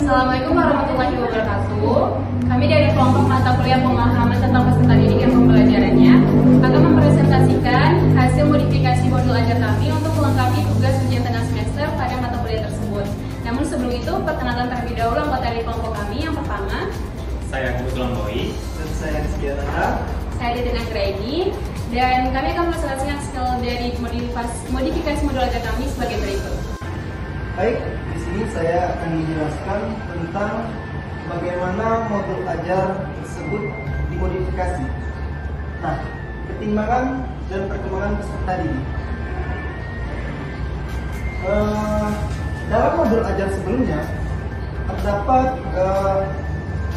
Assalamualaikum warahmatullahi wabarakatuh. Kami dari kelompok mata kuliah pemahaman tentang peserta didik dan pembelajarannya akan mempresentasikan hasil modifikasi modul ajar kami untuk melengkapi tugas ujian tengah semester pada mata kuliah tersebut. Namun sebelum itu, perkenalan terlebih dahulu anggota dari kelompok kami. Yang pertama, saya Kebetulan Boy, dan saya Rizkyana. Saya Ditin Anggraini, dan kami akan mempresentasikan skill dari modifikasi modul ajar kami sebagai berikut. Baik, di sini saya akan menjelaskan tentang bagaimana modul ajar tersebut dimodifikasi. Nah, pertimbangan dan perkembangan peserta didik. Dalam modul ajar sebelumnya terdapat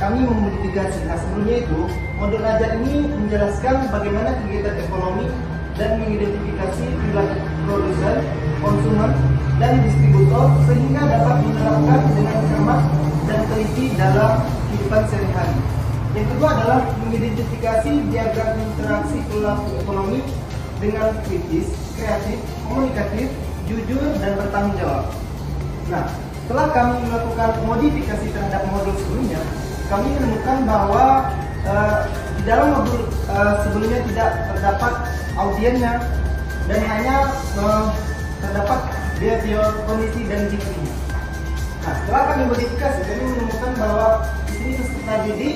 kami memodifikasi. Nah, sebelumnya itu modul ajar ini menjelaskan bagaimana kegiatan ekonomi dan mengidentifikasi perilaku produsen, konsumen, dan distributor sehingga dapat diterapkan dengan cermat dan teliti dalam kehidupan sehari-hari. Yang kedua adalah mengidentifikasi diagram interaksi perilaku ekonomi dengan kritis, kreatif, komunikatif, jujur, dan bertanggung jawab. Nah, setelah kami melakukan modifikasi terhadap modul sebelumnya, kami menemukan bahwa di dalam modul sebelumnya tidak terdapat audiennya dan hanya terdapat behavior, kondisi, dan dikrinya. Nah, setelah kami modifikasi, kami menemukan bahwa di sini peserta didik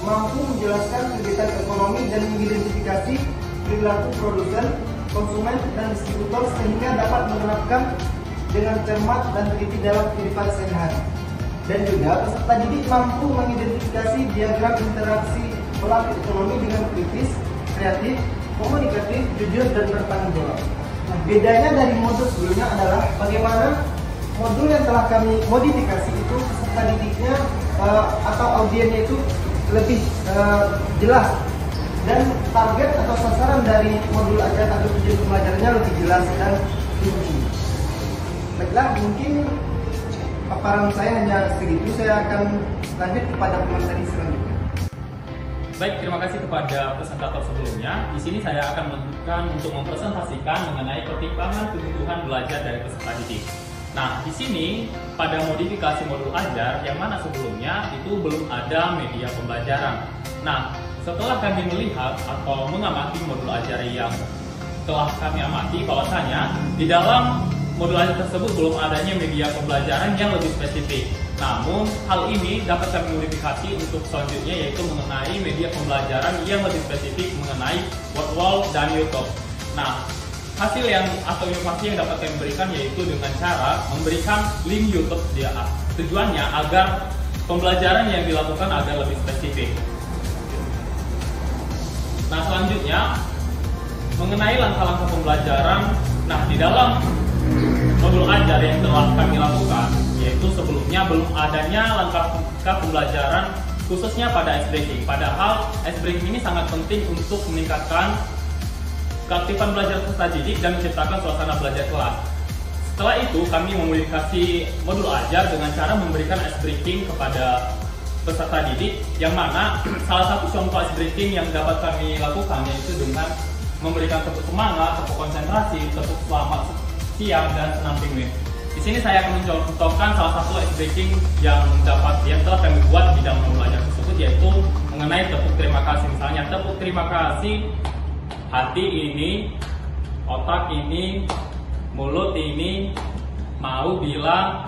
mampu menjelaskan kegiatan ekonomi dan mengidentifikasi perilaku produsen, konsumen, dan distributor sehingga dapat menerapkan dengan cermat dan teliti dalam kehidupan sehari-hari. Dan juga peserta didik mampu mengidentifikasi diagram interaksi pelaku ekonomi dengan kritis, kreatif, komunikatif, jujur, dan bertanggung jawab. Nah, bedanya dari modul sebelumnya adalah bagaimana modul yang telah kami modifikasi itu peserta didiknya atau audiennya itu lebih jelas, dan target atau sasaran dari modul ajar atau tujuan pembelajarannya lebih jelas dan rinci. Baiklah, mungkin paparan saya hanya segitu. Saya akan lanjut kepada pemateri selanjutnya. Baik, terima kasih kepada presentator sebelumnya. Di sini saya akan melanjutkan untuk mempresentasikan mengenai pertimbangan kebutuhan belajar dari peserta didik. Nah, di sini pada modifikasi modul ajar yang mana sebelumnya itu belum ada media pembelajaran. Nah, setelah kami melihat atau mengamati modul ajar yang telah kami amati, bahwasanya di dalam modul ajar tersebut belum adanya media pembelajaran yang lebih spesifik. Namun, hal ini dapat kami modifikasi untuk selanjutnya, yaitu mengenai media pembelajaran yang lebih spesifik mengenai Wordwall dan YouTube. Nah, hasil yang atau inovasi yang dapat kami berikan yaitu dengan cara memberikan link YouTube dia. Tujuannya agar pembelajaran yang dilakukan agar lebih spesifik. Nah, selanjutnya mengenai langkah-langkah pembelajaran. Nah, di dalam modul ajar yang telah kami lakukan, yaitu sebelumnya belum adanya langkah pembelajaran khususnya pada ice breaking. Padahal ice breaking ini sangat penting untuk meningkatkan keaktifan belajar peserta didik dan menciptakan suasana belajar kelas. Setelah itu kami memodifikasi modul ajar dengan cara memberikan ice breaking kepada peserta didik, yang mana salah satu contoh ice breaking yang dapat kami lakukan yaitu dengan memberikan tepuk semangat, tepuk konsentrasi, tepuk selamat siang, dan senam penguin. Di sini saya akan mencontohkan salah satu ice breaking yang telah kami buat di dalam modul ajar tersebut, yaitu mengenai tepuk terima kasih. Misalnya tepuk terima kasih, hati ini, otak ini, mulut ini mau bilang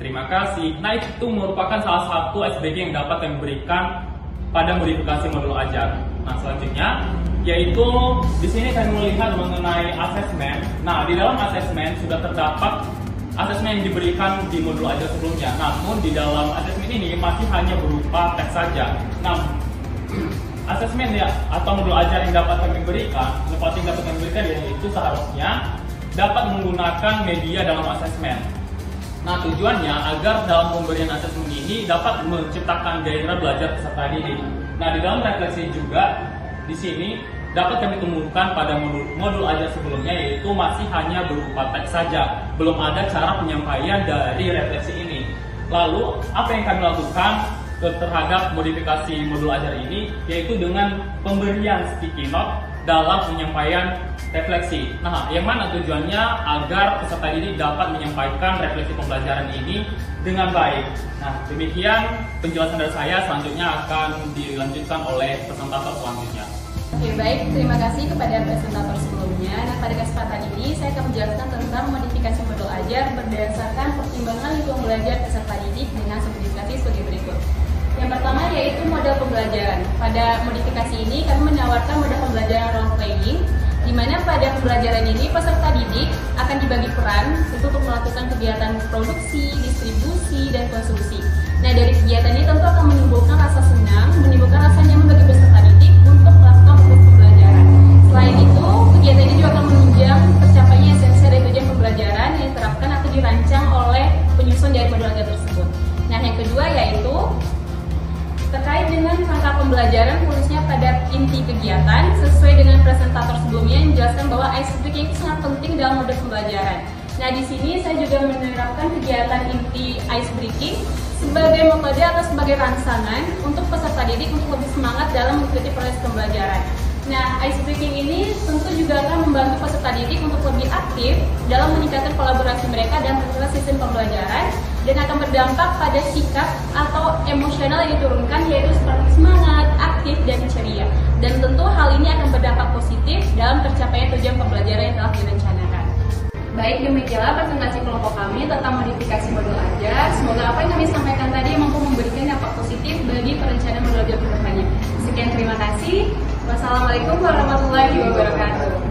terima kasih. Nah, itu merupakan salah satu ice breaking yang dapat kami berikan pada modifikasi modul ajar. Nah, selanjutnya yaitu di sini kami melihat mengenai asesmen. Nah, di dalam asesmen sudah terdapat asesmen yang diberikan di modul ajar sebelumnya. Namun di dalam asesmen ini masih hanya berupa teks saja. Nah, asesmen ya atau modul ajar yang dapat kami berikan, inovasi yang dapat kami berikan yaitu seharusnya dapat menggunakan media dalam asesmen. Nah, tujuannya agar dalam pemberian asesmen ini dapat menciptakan gairah belajar peserta didik. Nah, di dalam refleksi juga di sini dapat kami temukan pada modul ajar sebelumnya, yaitu masih hanya berupa teks saja, belum ada cara penyampaian dari refleksi ini. Lalu apa yang kami lakukan terhadap modifikasi modul ajar ini, yaitu dengan pemberian sticky note dalam penyampaian refleksi. Nah, yang mana tujuannya agar peserta didik dapat menyampaikan refleksi pembelajaran ini dengan baik. Nah, demikian penjelasan dari saya. Selanjutnya akan dilanjutkan oleh presentator selanjutnya. Oke, baik. Terima kasih kepada presentator sebelumnya. Nah, pada kesempatan ini saya akan menjelaskan tentang modifikasi modul ajar berdasarkan pertimbangan lingkungan belajar peserta didik dengan spesifikasi sebagai berikut. Yang pertama yaitu model pembelajaran. Pada modifikasi ini kami menawarkan model pembelajaran role playing, di mana pada pembelajaran ini peserta didik akan dibagi peran untuk melakukan kegiatan produksi, distribusi, dan konsumsi. Nah, dari kegiatan ini tentu akan menimbulkan rasa senang, menimbulkan rasa nyaman bagi peserta didik untuk melakukan proses pembelajaran. Selain itu, kegiatan ini juga akan menunjang tercapainya esensi dari tujuan pembelajaran yang diterapkan atau dirancang oleh penyusun dari modul ajar tersebut. Nah, yang kedua yaitu terkait dengan rangka pembelajaran khususnya pada inti kegiatan, sesuai dengan presentator sebelumnya yang menjelaskan bahwa ice breaking itu sangat penting dalam modul pembelajaran. Nah, di sini saya juga menerapkan kegiatan inti ice breaking sebagai metode atau sebagai rangsangan untuk peserta didik untuk lebih semangat dalam mengikuti proses pembelajaran. Nah, ice breaking ini tentu juga akan membantu peserta didik untuk lebih aktif dalam meningkatkan kolaborasi mereka dalam proses sistem pembelajaran dan akan berdampak pada sikap atau emosional yang diturunkan, yaitu seperti semangat, aktif, dan ceria. Dan tentu hal ini akan berdampak positif dalam tercapainya tujuan pembelajaran yang telah direncanakan. Baik, demikianlah presentasi kelompok kami tentang modifikasi modul ajar. Semoga apa yang kami sampaikan tadi mampu memberikan dampak positif bagi perencanaan modul ajar ke depannya. Sekian, terima kasih. Wassalamualaikum warahmatullahi wabarakatuh.